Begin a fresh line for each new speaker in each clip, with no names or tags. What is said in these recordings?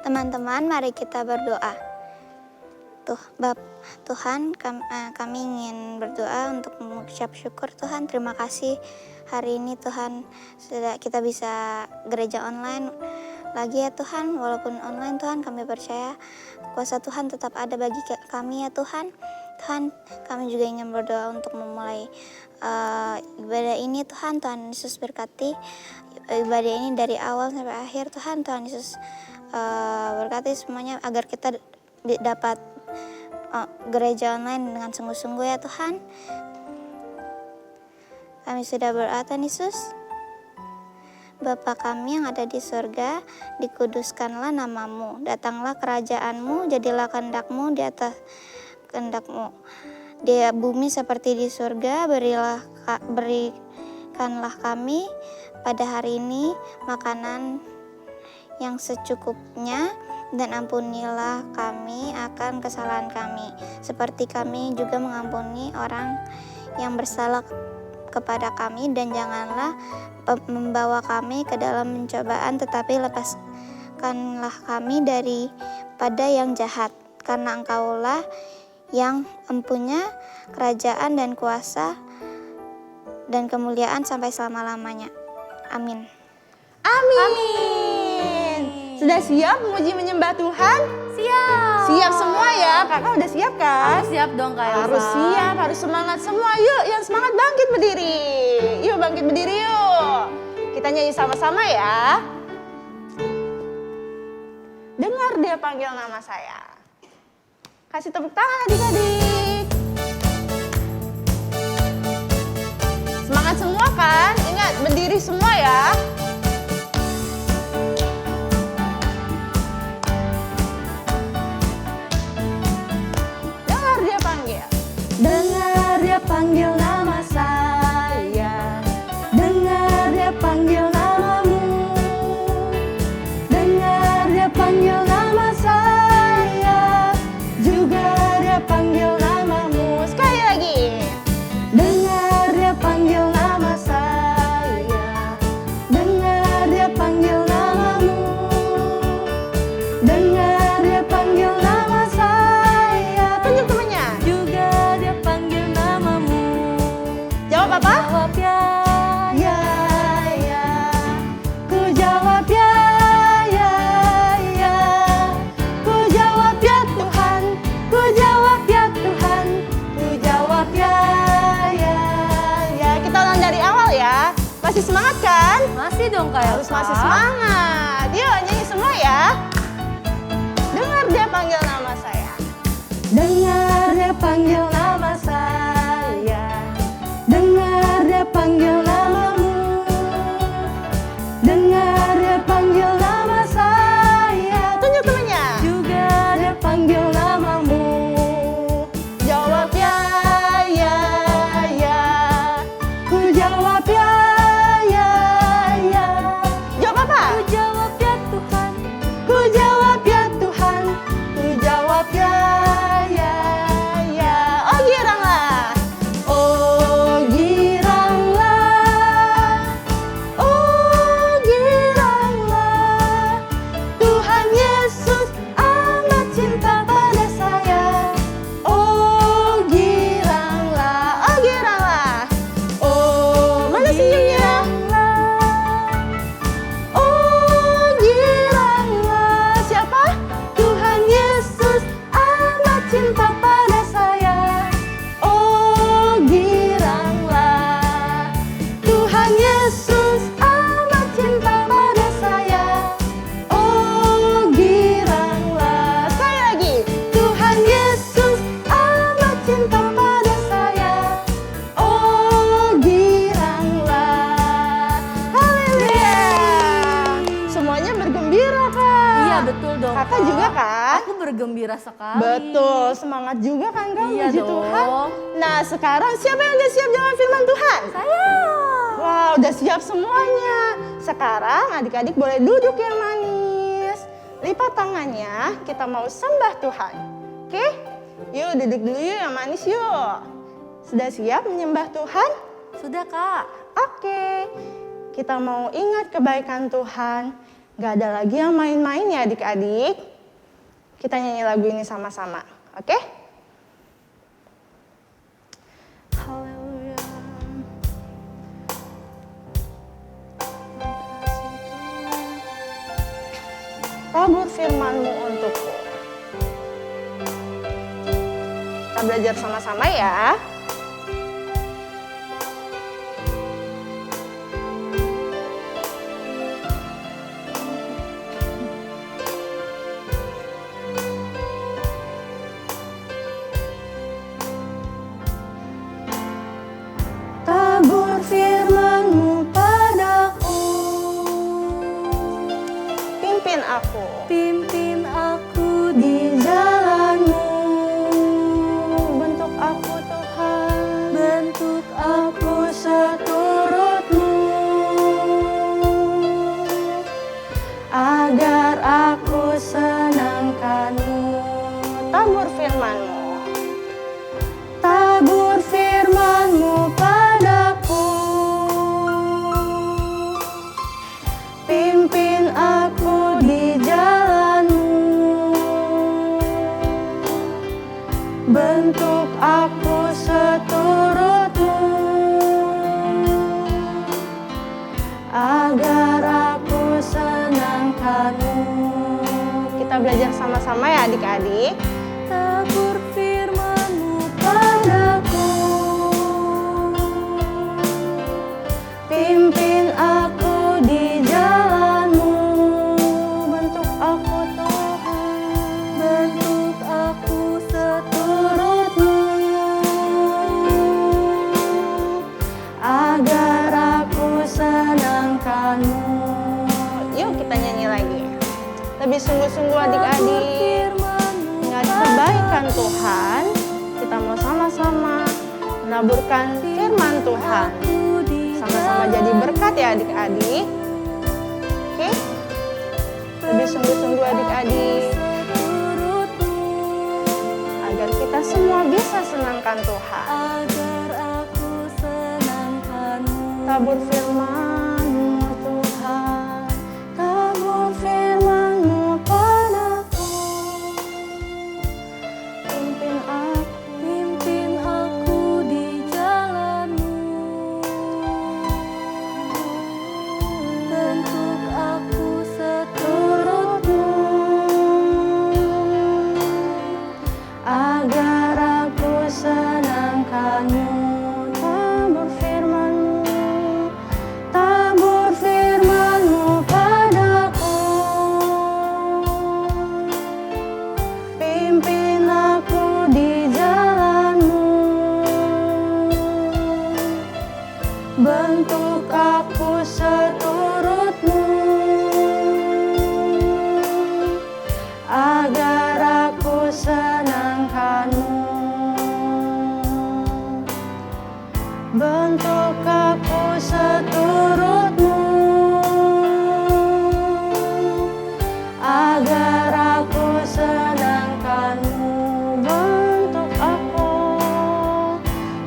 Teman-teman, mari kita berdoa. Tuhan, kami ingin berdoa untuk mengucap syukur Tuhan. Terima kasih hari ini Tuhan sudah kita bisa gereja online lagi ya Tuhan. Walaupun online Tuhan, kami percaya kuasa Tuhan tetap ada bagi kami ya Tuhan. Tuhan, kami juga ingin berdoa untuk memulai ibadah ini Tuhan. Tuhan Yesus berkati ibadah ini dari awal sampai akhir Tuhan. Tuhan Yesus berkati semuanya agar kita dapat gereja online dengan sungguh-sungguh ya Tuhan. Kami sudah berdoa Tuhan Yesus. Bapa kami yang ada di surga, dikuduskanlah namamu, datanglah kerajaanmu, jadilah kehendak-mu di atas kehendak-mu di bumi seperti di surga. Berikanlah kami pada hari ini makanan yang secukupnya, dan ampunilah kami akan kesalahan kami, seperti kami juga mengampuni orang yang bersalah kepada kami, dan janganlah membawa kami ke dalam pencobaan, tetapi lepaskanlah kami daripada yang jahat, karena Engkaulah yang empunya kerajaan dan kuasa dan kemuliaan sampai selama-lamanya. Amin.
Amin. Sudah siap memuji menyembah Tuhan?
Siap.
Siap semua ya? Kakak udah siap kan?
Harus siap dong Kak Elsa.
Harus siap, harus semangat semua. Yuk, yang semangat bangkit berdiri. Yuk bangkit berdiri yuk. Kita nyanyi sama-sama ya. Dengar dia panggil nama saya. Kasih tepuk tangan adik-adik. Semangat semua kan? Ingat berdiri semua ya.
Dengar dia panggil nama saya, dengar dia panggil namamu, dengar dia panggil nama saya, juga dia panggil namamu.
Sekali lagi.
Dengar dia panggil nama saya, dengar dia panggil namamu, dengar dia panggil nama saya.
Tunjuk temannya. Jawab apa?
Jawab ya, ya, ya. Ku jawab ya, ya, ya. Ku jawab ya Tuhan, ku jawab ya Tuhan, ku jawab ya, ya,
Ya, kita ulang dari awal ya. Masih semangat kan?
Masih dong Kak Elsa.
Harus masih semangat. Yuk nyanyi semua ya. Dengar dia panggil nama saya.
dengar dia panggil nama saya, dengar dia panggil namamu, dengar dia panggil nama saya,
Tunjuk temannya.
juga dia panggil namamu.
Jawab ya, ya, ya.
Ku jawab ya, ya, ya.
Jawab apa?
Ku jawab ya Tuhan, ku jawab ya Tuhan, ku jawab ya, ya, ya.
Oh girang lah.
betul dong.
Kakak juga kan?
Aku bergembira sekali.
Betul, semangat juga kan Kak
Iya
puji
dong.
Tuhan. Nah sekarang siapa yang udah siap dengan firman Tuhan?
Saya.
Wah udah siap semuanya. Sekarang adik-adik boleh duduk yang manis. Lipat tangannya, kita mau sembah Tuhan. Oke? Yuk duduk dulu yuk yang manis yuk. Sudah siap menyembah Tuhan?
Sudah Kak.
Oke, kita mau ingat kebaikan Tuhan. Gak ada lagi yang main-main ya adik-adik. Kita nyanyi lagu ini sama-sama, oke? Haleluya. Tabur firman-Mu untukku. Kita belajar sama-sama ya.
Tabur firman-Mu padaku,
Pimpin aku.
pimpin aku di jalan-Mu.
Bentuk aku Tuhan.
Bentuk aku seturut-Mu, agar aku senangkan-Mu.
Tabur firman-Mu.
Tabur firman-Mu padaku, pimpin aku di jalan-Mu. Bentuk aku seturut-Mu, agar aku senangkan-Mu.
Kita belajar sama-sama ya adik-adik.
Tabur firman-Mu padaku, pimpin aku di jalan-Mu.
Bentuk aku Tuhan.
Bentuk aku seturut-Mu, agar aku senangkan-Mu.
Yuk kita nyanyi lagi. Lebih sungguh-sungguh adik-adik.
Firman-Mu
Ingat kebaikan Tuhan. Kita mau sama-sama menaburkan firman Tuhan.
padaku di
Sama-sama jadi berkat ya adik-adik. Oke? Lebih sungguh-sungguh adik-adik.
seturut-Mu,
Agar kita semua bisa senangkan Tuhan.
agar aku senangkan-Mu.
Tabur firman-Mu Tuhan.
Tabur firman-Mu padaku,
Pimpin aku.
pimpin aku di jalan-Mu. Bentuk aku seturut-Mu, agar aku senangkan-Mu.
Tabur firman-Mu.
Tabur firman-Mu padaku, pimpin aku di jalan-Mu. Bentuk aku seturut-Mu, agar aku senangkan-Mu. Bentuk aku seturut-Mu, agar aku senangkan-Mu.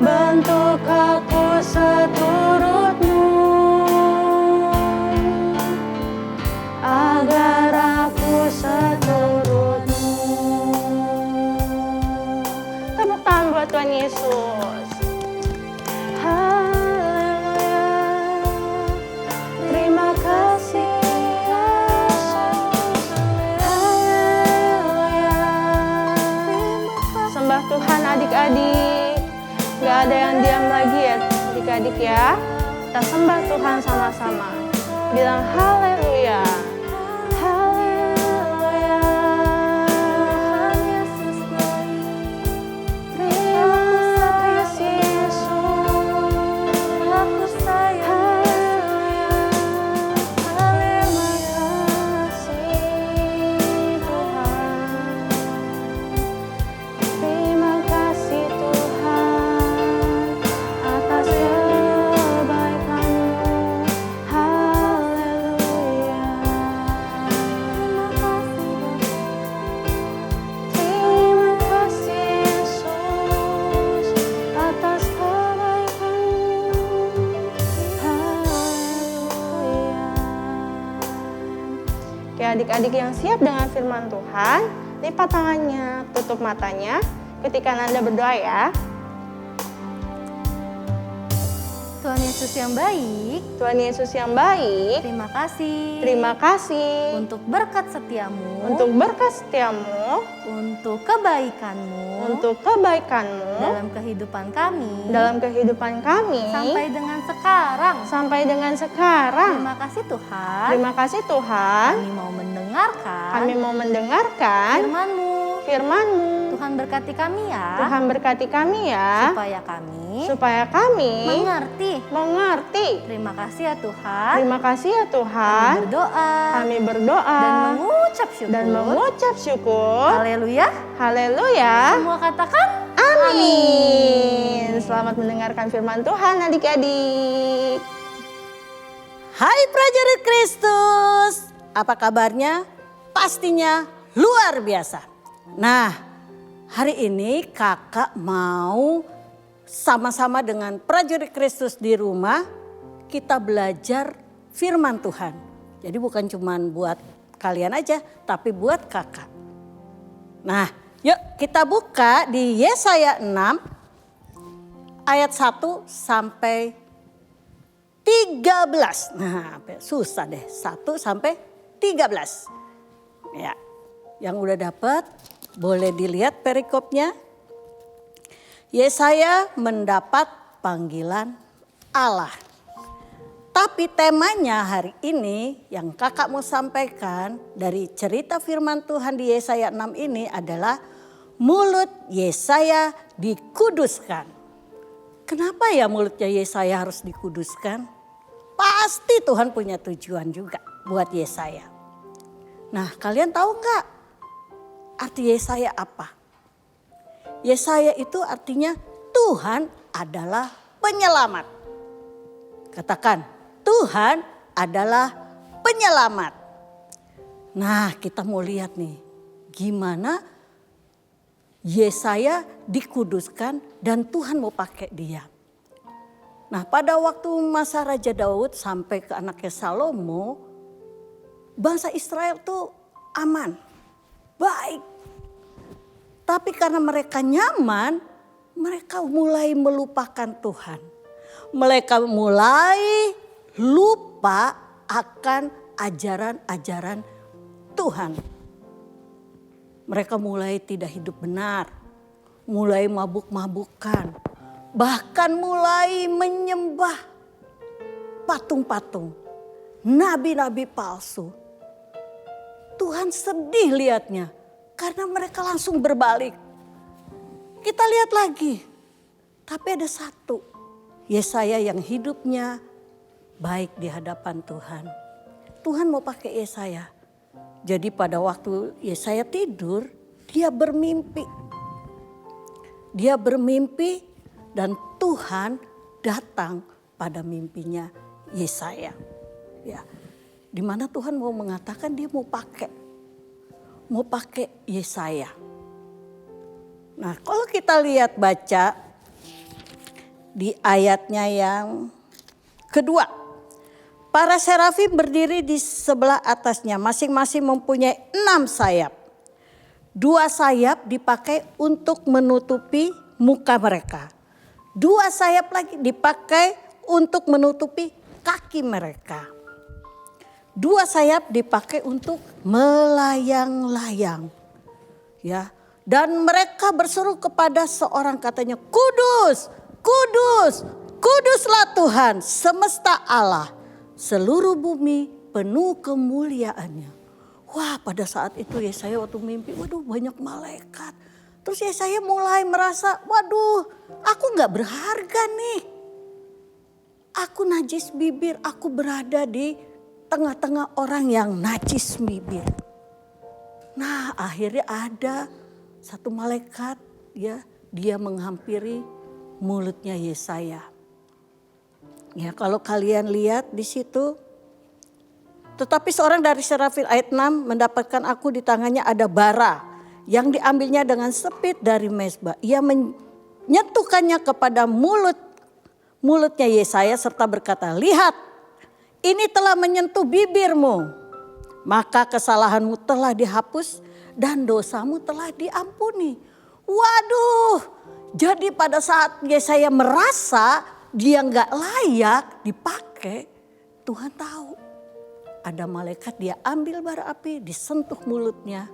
Bentuk aku seturut-Mu, agar aku seturut-Mu.
Tepuk tangan buat Tuhan Yesus.
Haleluya, terima kasih Yesus. Haleluya,
Sembah Tuhan adik-adik. Gak ada yang diam lagi ya adik-adik ya. Kita sembah Tuhan sama-sama. Bilang haleluya.
haleluya. Tuhan Yesus baik. Terima kasih Yesus. Aku sayang. Haleluya. Terima kasih.
Oke, adik-adik yang siap dengan firman Tuhan, lipat tangannya, tutup matanya ketika Nanda berdoa ya.
Tuhan Yesus yang baik,
Tuhan Yesus yang baik,
terima kasih.
terima kasih
Untuk berkat setiamu,
untuk berkat setiamu,
untuk kebaikanmu,
untuk kebaikanmu
dalam kehidupan kami,
dalam kehidupan kami
sampai dengan sekarang.
sampai dengan sekarang.
Terima kasih Tuhan.
Terima kasih Tuhan,
Kami mau mendengarkan
kami mau mendengarkan
firman-Mu.
firman-Mu.
Tuhan berkati kami ya,
Tuhan berkati kami ya,
supaya kami
mengerti.
Terima kasih ya Tuhan.
Terima kasih ya
Kami
Tuhan.
berdoa
Kami berdoa
dan mengucap syukur.
dan mengucap syukur.
Haleluya.
Haleluya.
Semua katakan
Amin. Selamat mendengarkan firman Tuhan adik-adik.
Hai prajurit Kristus, apa kabarnya? Pastinya luar biasa. Nah, hari ini kakak mau sama-sama dengan prajurit Kristus di rumah kita belajar firman Tuhan. Jadi bukan cuma buat kalian aja, tapi buat kakak. Nah, yuk kita buka di Yesaya 6 ayat 1 sampai 13. Nah, susah deh. 1 sampai 13. Ya. Yang udah dapat boleh dilihat perikopnya. Yesaya mendapat panggilan Allah. Tapi temanya hari ini yang kakak mau sampaikan dari cerita firman Tuhan di Yesaya 6 ini adalah mulut Yesaya dikuduskan. Kenapa ya mulutnya Yesaya harus dikuduskan? Pasti Tuhan punya tujuan juga buat Yesaya. Nah, kalian tahu nggak arti Yesaya apa? Yesaya itu artinya Tuhan adalah penyelamat. Katakan, Tuhan adalah penyelamat. Nah, kita mau lihat nih gimana Yesaya dikuduskan dan Tuhan mau pakai dia. Nah, pada waktu masa Raja Daud sampai ke anaknya Salomo, bangsa Israel tuh aman, baik. Tapi karena mereka nyaman, mereka mulai melupakan Tuhan. Mereka mulai lupa akan ajaran-ajaran Tuhan. Mereka mulai tidak hidup benar, mulai mabuk-mabukan, bahkan mulai menyembah patung-patung, nabi-nabi palsu. Tuhan sedih lihatnya karena mereka langsung berbalik. Kita lihat lagi, tapi ada satu, Yesaya yang hidupnya baik di hadapan Tuhan. Tuhan mau pakai Yesaya. Jadi pada waktu Yesaya tidur, dia bermimpi. Dia bermimpi dan Tuhan datang pada mimpinya Yesaya. Ya, di mana Tuhan mau mengatakan dia mau pakai Yesaya. Nah, kalau kita lihat baca di ayatnya yang kedua. Para serafim berdiri di sebelah atasnya, masing-masing mempunyai 6 sayap. 2 sayap dipakai untuk menutupi muka mereka. 2 sayap lagi dipakai untuk menutupi kaki mereka. 2 sayap dipakai untuk melayang-layang. Ya, dan mereka berseru kepada seorang, katanya, "Kudus, kudus, kuduslah Tuhan semesta Allah. Seluruh bumi penuh kemuliaannya." Wah, pada saat itu Yesaya waktu mimpi, waduh banyak malaikat. Terus Yesaya mulai merasa, waduh aku gak berharga nih. Aku najis bibir, aku berada di tengah-tengah orang yang najis bibir. Nah, akhirnya ada satu malaikat, ya, dia menghampiri mulutnya Yesaya. Ya, kalau kalian lihat di situ, tetapi seorang dari serafim ayat 6 mendapatkan aku di tangannya ada bara yang diambilnya dengan sepit dari mezbah. Ia menyentuhkannya kepada mulutnya Yesaya serta berkata, "Lihat, ini telah menyentuh bibirmu.
maka kesalahanmu telah dihapus dan dosamu telah diampuni. Waduh, jadi pada saat Yesaya merasa dia nggak layak dipakai, Tuhan tahu. Ada malaikat, dia ambil bara api, disentuh mulutnya,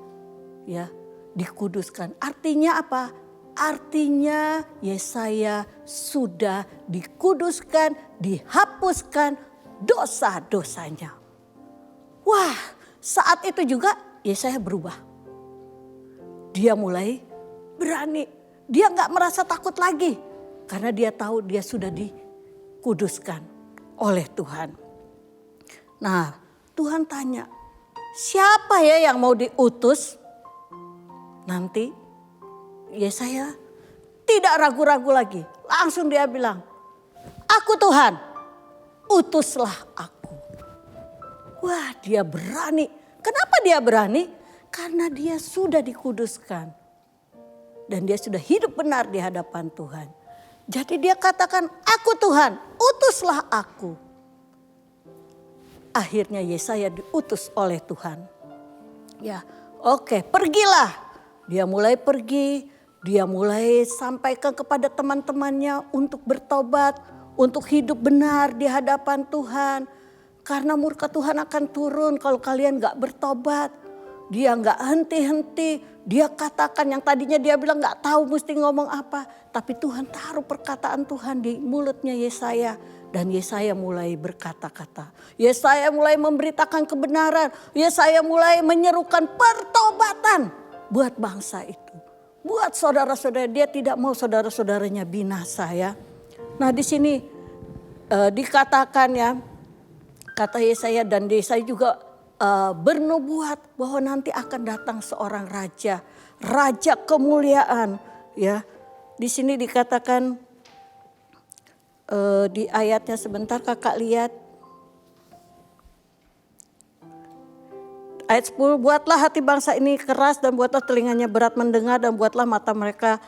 ya, dikuduskan. Artinya apa? Artinya Yesaya sudah dikuduskan, dihapuskan dosa-dosanya. Wah, saat itu juga Yesaya berubah. Dia mulai berani. Dia nggak merasa takut lagi. Karena dia tahu dia sudah dikuduskan oleh Tuhan. Nah, Tuhan tanya, siapa ya yang mau diutus? Nanti Yesaya tidak ragu-ragu lagi. Langsung dia bilang, aku Tuhan, utuslah aku. Wah, dia berani. Kenapa dia berani? Karena dia sudah dikuduskan. Dan dia sudah hidup benar di hadapan Tuhan. Jadi dia katakan, aku Tuhan, utuslah aku. Akhirnya Yesaya diutus oleh Tuhan. Ya, oke, pergilah. Dia mulai pergi, dia mulai sampaikan kepada teman-temannya untuk bertobat, untuk hidup benar di hadapan Tuhan. Karena murka Tuhan akan turun kalau kalian gak bertobat. Dia gak henti-henti, dia katakan yang tadinya dia bilang gak tahu mesti ngomong apa. Tapi Tuhan taruh perkataan Tuhan di mulutnya Yesaya. Dan Yesaya mulai berkata-kata. Yesaya mulai memberitakan kebenaran. Yesaya mulai menyerukan pertobatan buat bangsa itu. Buat saudara-saudara, dia tidak mau saudara-saudaranya binasa ya. Nah di sini dikatakan ya, kata Yesaya dan Yesaya juga bernubuat bahwa nanti akan datang seorang raja. Raja kemuliaan ya. Di sini dikatakan di ayatnya sebentar kakak lihat. Ayat 10, buatlah hati bangsa ini keras dan buatlah telinganya berat mendengar dan buatlah mata mereka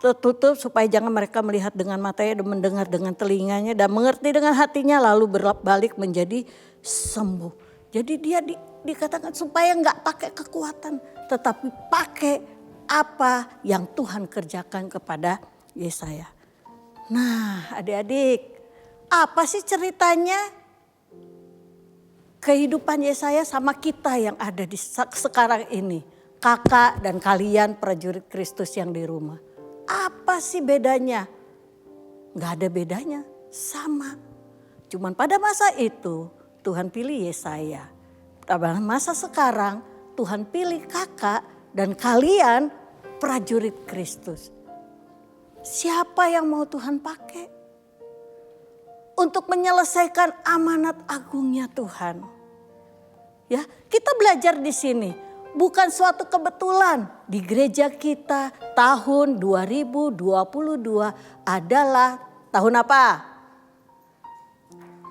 tertutup supaya jangan mereka melihat dengan matanya dan mendengar dengan telinganya dan mengerti dengan hatinya lalu berbalik menjadi sembuh. Jadi dia dikatakan supaya nggak pakai kekuatan tetapi pakai apa yang Tuhan kerjakan kepada Yesaya. Nah adik-adik, apa sih ceritanya kehidupan Yesaya sama kita yang ada di sekarang ini? Kakak dan kalian prajurit Kristus yang di rumah. Apa sih bedanya? Gak ada bedanya, sama. Cuman pada masa itu Tuhan pilih Yesaya. Pada masa sekarang Tuhan pilih kakak dan kalian prajurit Kristus. Siapa yang mau Tuhan pakai untuk menyelesaikan amanat agungnya Tuhan? Ya, kita belajar di sini bukan suatu kebetulan di gereja kita tahun 2022 adalah tahun apa?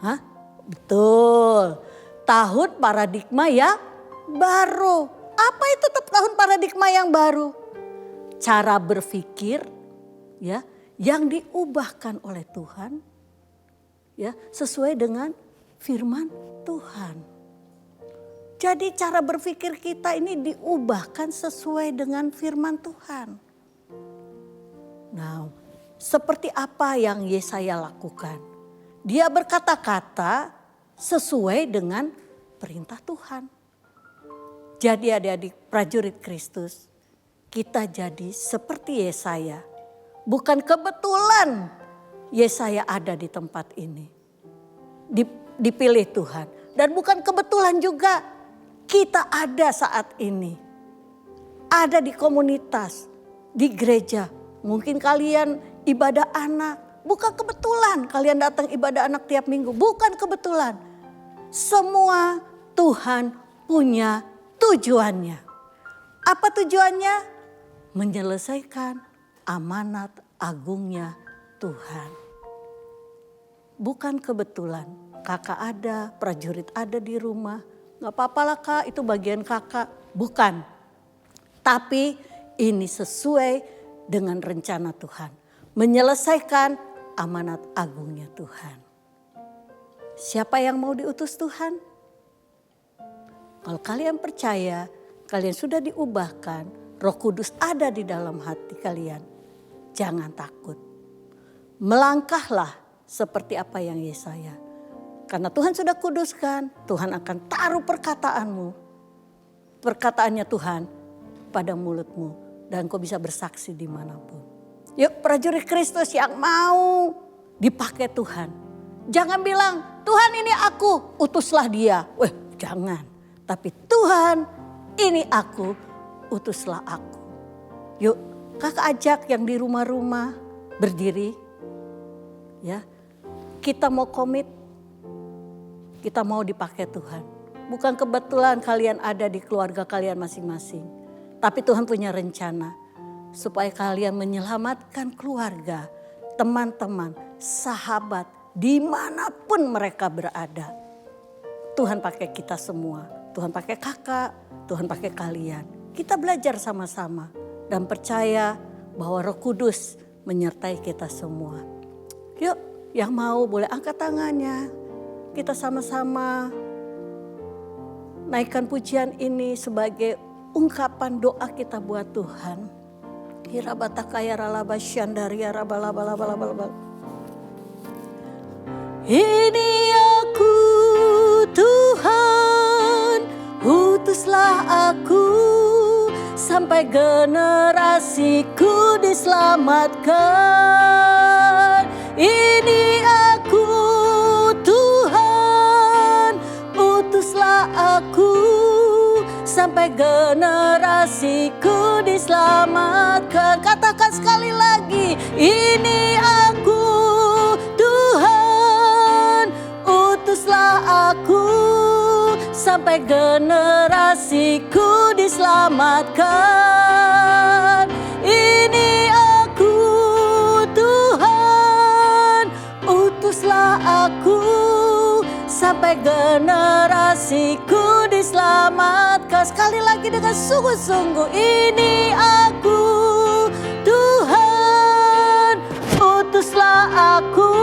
Hah? Betul. Tahun paradigma yang baru. Apa itu tahun paradigma yang baru? Cara berpikir ya yang diubahkan oleh Tuhan ya sesuai dengan firman Tuhan. Jadi cara berpikir kita ini diubahkan sesuai dengan firman Tuhan. Nah, seperti apa yang Yesaya lakukan? Dia berkata-kata sesuai dengan perintah Tuhan. Jadi adik-adik prajurit Kristus, kita jadi seperti Yesaya. Bukan kebetulan Yesaya ada di tempat ini. Dipilih Tuhan. Dan bukan kebetulan juga kita ada saat ini. Ada di komunitas, di gereja. Mungkin kalian ibadah anak. Bukan kebetulan kalian datang ibadah anak tiap minggu. Bukan kebetulan. Semua Tuhan punya tujuannya. Apa tujuannya? Menyelesaikan amanat agungnya Tuhan. Bukan kebetulan kakak ada, prajurit ada di rumah. Gak apa-apa lah kak, itu bagian kakak. Bukan. Tapi ini sesuai dengan rencana Tuhan. Menyelesaikan amanat agungnya Tuhan. Siapa yang mau diutus Tuhan? Kalau kalian percaya, kalian sudah diubahkan, Roh Kudus ada di dalam hati kalian. Jangan takut. Melangkahlah seperti apa yang Yesaya. Karena Tuhan sudah kuduskan, Tuhan akan taruh perkataannya Tuhan pada mulutmu. Dan kau bisa bersaksi dimanapun. Yuk prajurit Kristus yang mau dipakai Tuhan. Jangan bilang, Tuhan ini aku, utuslah dia. Jangan. Tapi Tuhan ini aku, utuslah aku. Yuk kakak ajak yang di rumah-rumah berdiri. Ya, kita mau komit, kita mau dipakai Tuhan. Bukan kebetulan kalian ada di keluarga kalian masing-masing. Tapi Tuhan punya rencana supaya kalian menyelamatkan keluarga, teman-teman, sahabat, dimanapun mereka berada. Tuhan pakai kita semua. Tuhan pakai kakak, Tuhan pakai kalian. Kita belajar sama-sama dan percaya bahwa Roh Kudus menyertai kita semua. Yuk, yang mau boleh angkat tangannya. Kita sama-sama naikkan pujian ini sebagai ungkapan doa kita buat Tuhan. Ini aku Tuhan, utuslah aku sampai generasiku diselamatkan. Ini aku Tuhan, utuslah aku sampai generasiku diselamatkan. Katakan sekali lagi, ini aku Tuhan, utuslah aku sampai generasiku diselamatkan. Ini aku Tuhan, utuslah aku sampai generasiku diselamatkan. Sekali lagi dengan sungguh-sungguh, ini aku Tuhan, utuslah aku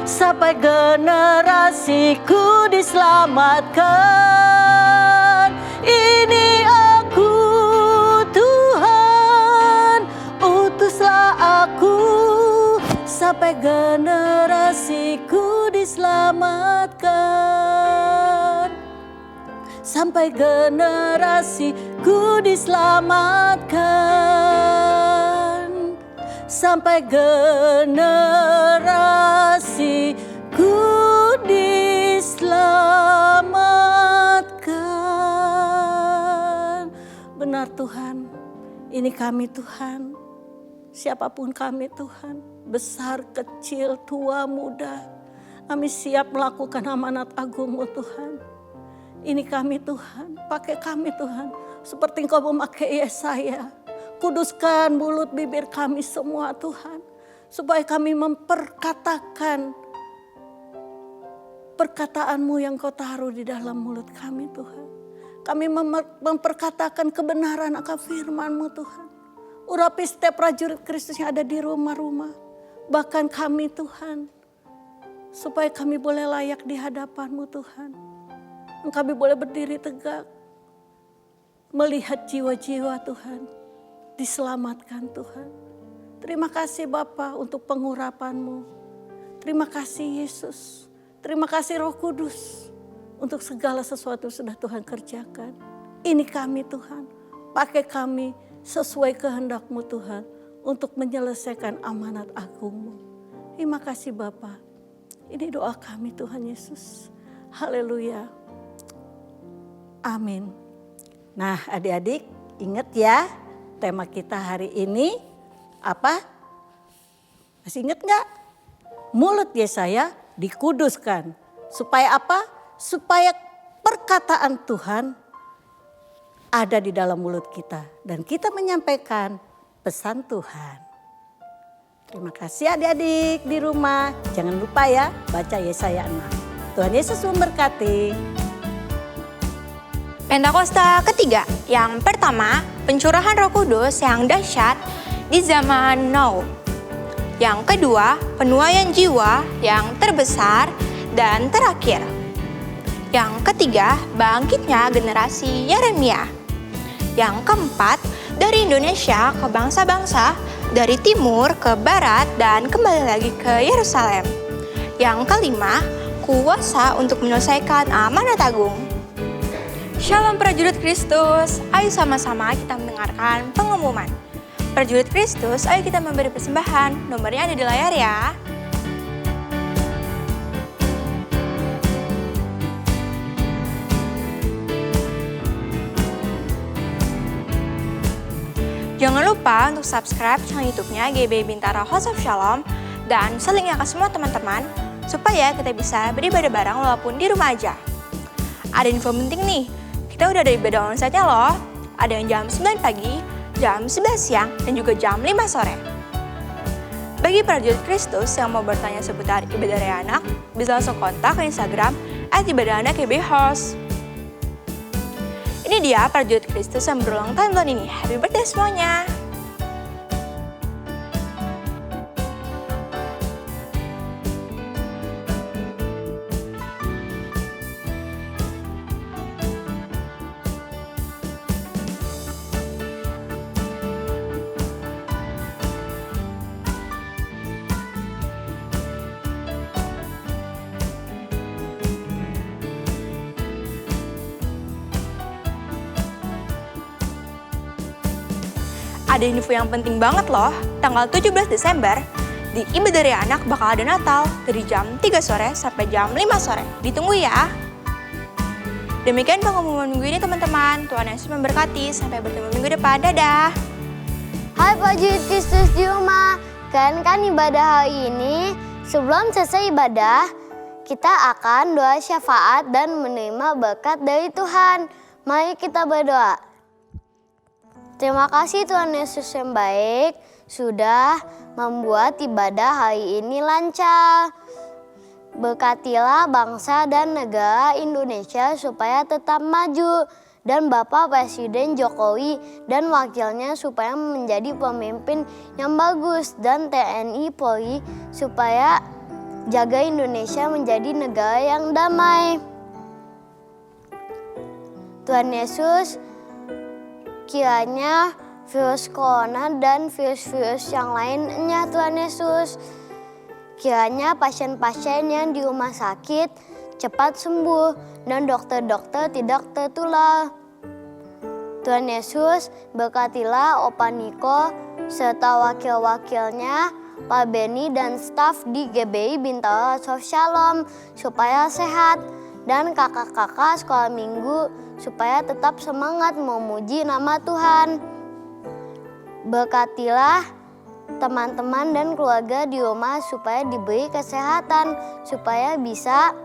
sampai generasiku diselamatkan. Ini aku Tuhan, utuslah aku sampai generasiku diselamatkan. Sampai generasiku diselamatkan. Sampai generasiku diselamatkan. Benar Tuhan, ini kami Tuhan. Siapapun kami Tuhan, besar, kecil, tua, muda. Kami siap melakukan amanat agung-Mu Tuhan. Ini kami Tuhan, pakai kami Tuhan. Seperti Engkau memakai Yesaya. Kuduskan mulut bibir kami semua Tuhan. Supaya kami memperkatakan perkataan-Mu yang Kau taruh di dalam mulut kami Tuhan. Kami memperkatakan kebenaran akan firman-Mu Tuhan. Urapi setiap prajurit Kristus yang ada di rumah-rumah. Bahkan kami Tuhan. Supaya kami boleh layak di hadapan-Mu Tuhan. Kami boleh berdiri tegak. Melihat jiwa-jiwa Tuhan. Diselamatkan Tuhan. Terima kasih Bapa untuk pengurapan-Mu. Terima kasih Yesus. Terima kasih Roh Kudus. Untuk segala sesuatu sudah Tuhan kerjakan. Ini kami Tuhan. Pakai kami sesuai kehendak-Mu Tuhan. Untuk menyelesaikan amanat agung-Mu. Terima kasih Bapa. Ini doa kami Tuhan Yesus. Haleluya. Amin. Nah adik-adik ingat ya tema kita hari ini apa? Masih ingat gak? Mulut Yesaya dikuduskan. Supaya apa? Supaya perkataan Tuhan ada di dalam mulut kita. Dan kita menyampaikan pesan Tuhan. Terima kasih adik-adik di rumah. Jangan lupa ya baca Yesaya 6. Tuhan Yesus memberkati.
Pentakosta ketiga, yang pertama pencurahan Roh Kudus yang dahsyat di zaman now. Yang kedua, penuaian jiwa yang terbesar dan terakhir. Yang ketiga, bangkitnya generasi Yeremia. Yang keempat, dari Indonesia ke bangsa-bangsa, dari timur ke barat dan kembali lagi ke Yerusalem. Yang kelima, kuasa untuk menyelesaikan amanat agung. Shalom prajurit Kristus, ayo sama-sama kita mendengarkan pengumuman. Prajurit Kristus, ayo kita memberi persembahan, nomornya ada di layar ya. Jangan lupa untuk subscribe channel YouTube-nya GB Bintara House of Shalom dan selinnya ke semua teman-teman supaya kita bisa beribadah bareng walaupun di rumah aja. Ada info penting nih, kita udah ada ibadah onsite-nya loh. Ada yang jam 9 pagi, jam 11 siang, dan juga jam 5 sore. Bagi prajurit Kristus yang mau bertanya seputar ibadah Raya Anak, bisa langsung kontak ke Instagram @ibadahanak_kbhouse. Ini dia prajurit Kristus yang berulang tahun tahun ini. Happy birthday semuanya! Ada info yang penting banget loh, tanggal 17 Desember, di Ibadah Raya Anak bakal ada Natal dari jam 3 sore sampai jam 5 sore. Ditunggu ya. Demikian pengumuman minggu ini teman-teman. Tuhan Yesus memberkati. Sampai bertemu minggu depan. Dadah.
Hai prajurit Kristus di rumah, kan ibadah hari ini. Sebelum selesai ibadah, kita akan doa syafaat dan menerima berkat dari Tuhan. Mari kita berdoa. Terima kasih Tuhan Yesus yang baik sudah membuat ibadah hari ini lancar. Berkatilah bangsa dan negara Indonesia supaya tetap maju. Dan Bapak Presiden Jokowi dan wakilnya supaya menjadi pemimpin yang bagus. Dan TNI Polri supaya jaga Indonesia menjadi negara yang damai. Tuhan Yesus, kiranya virus corona dan virus-virus yang lainnya Tuhan Yesus. Kiranya pasien-pasien yang di rumah sakit cepat sembuh dan dokter-dokter tidak tertular. Tuhan Yesus, berkatilah Opa Niko serta wakil-wakilnya, Pak Beni dan staf di GBI Bintara House of Shalom supaya sehat. Dan kakak-kakak sekolah minggu supaya tetap semangat memuji nama Tuhan. Berkatilah teman-teman dan keluarga di rumah supaya diberi kesehatan, supaya bisa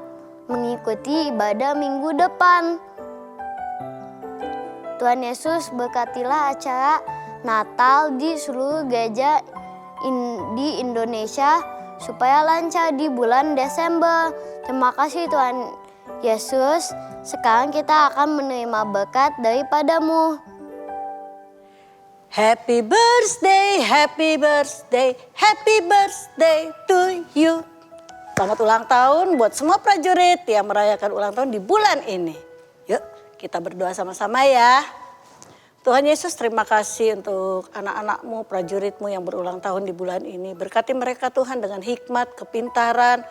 mengikuti ibadah minggu depan. Tuhan Yesus, berkatilah acara Natal di seluruh gereja di Indonesia supaya lancar di bulan Desember. Terima kasih Tuhan Yesus, sekarang kita akan menerima berkat daripadamu.
Happy birthday, happy birthday, happy birthday to you. Selamat ulang tahun buat semua prajurit yang merayakan ulang tahun di bulan ini. Yuk kita berdoa sama-sama ya. Tuhan Yesus, terima kasih untuk anak-anakmu, prajuritmu yang berulang tahun di bulan ini. Berkati mereka Tuhan dengan hikmat, kepintaran,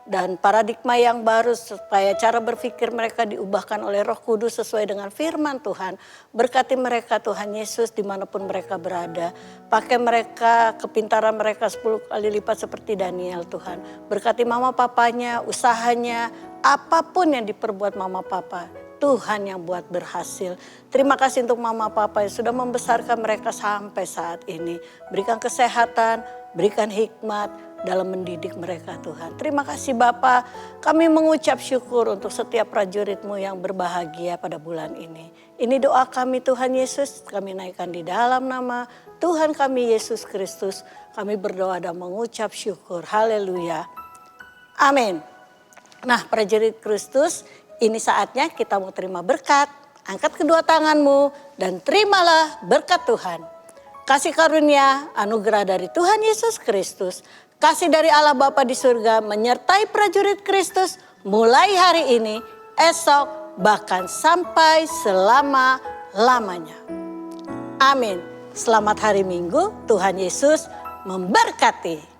dan paradigma yang baru supaya cara berpikir mereka diubahkan oleh Roh Kudus sesuai dengan firman Tuhan. Berkati mereka Tuhan Yesus dimanapun mereka berada. Pakai mereka, kepintaran mereka 10 kali lipat seperti Daniel Tuhan. Berkati mama papanya, usahanya, apapun yang diperbuat mama papa. Tuhan yang buat berhasil. Terima kasih untuk mama papa yang sudah membesarkan mereka sampai saat ini. Berikan kesehatan, berikan hikmat dalam mendidik mereka Tuhan. Terima kasih Bapa, kami mengucap syukur untuk setiap prajuritmu yang berbahagia pada bulan ini. Ini doa kami Tuhan Yesus, kami naikkan di dalam nama Tuhan kami Yesus Kristus. Kami berdoa dan mengucap syukur. Haleluya. Amin. Nah prajurit Kristus, ini saatnya kita mau terima berkat. Angkat kedua tanganmu dan terimalah berkat Tuhan. Kasih karunia, anugerah dari Tuhan Yesus Kristus, kasih dari Allah Bapa di surga menyertai prajurit Kristus mulai hari ini esok, bahkan sampai selama-lamanya. Amin. Selamat hari Minggu, Tuhan Yesus memberkati.